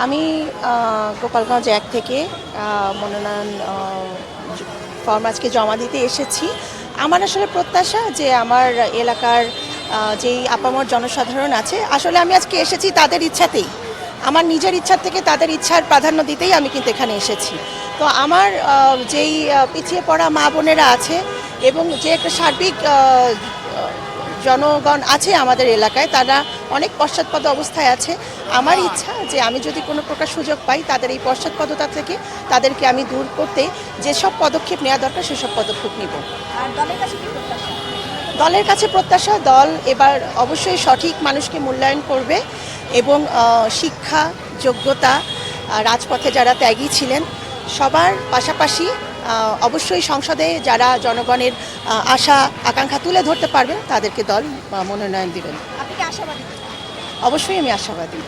আমি গোপালগঞ্জ ১ থেকে মনোনয়ন ফর্ম আজকে জমা দিতে এসেছি। আমার আসলে প্রত্যাশা যে আমার এলাকার যেই আপামর জনসাধারণ আছে, আসলে আমি আজকে এসেছি তাদের ইচ্ছাতেই। আমার নিজের ইচ্ছার থেকে তাদের ইচ্ছার প্রাধান্য দিতেই আমি কিন্তু এখানে এসেছি। তো আমার যেই পিছিয়ে পড়া মা বোনেরা আছে এবং যে একটা সার্বিক জনগণ আছে আমাদের এলাকায়, তারা অনেক পশ্চাৎপদ অবস্থায় আছে। আমার ইচ্ছা যে আমি যদি কোনো প্রকার সুযোগ পাই তাদের এই পশ্চাৎপদতা থেকে তাদেরকে আমি দূর করতে যেসব পদক্ষেপ নেওয়া দরকার সেসব পদক্ষেপ নিব। আর দলের কাছে কি প্রত্যাশা? দলের কাছে প্রত্যাশা, দল এবার অবশ্যই সঠিক মানুষকে মূল্যায়ন করবে এবং শিক্ষা, যোগ্যতা, রাজপথে যারা ত্যাগী ছিলেন সবার পাশাপাশি অবশ্যই সংসদে যারা জনগণের আশা আকাঙ্ক্ষা তুলে ধরতে পারবেন তাদেরকে দল মনোনয়ন দিবেন। আপনি কি আশাবাদী? অবশ্যই আমি আশাবাদী।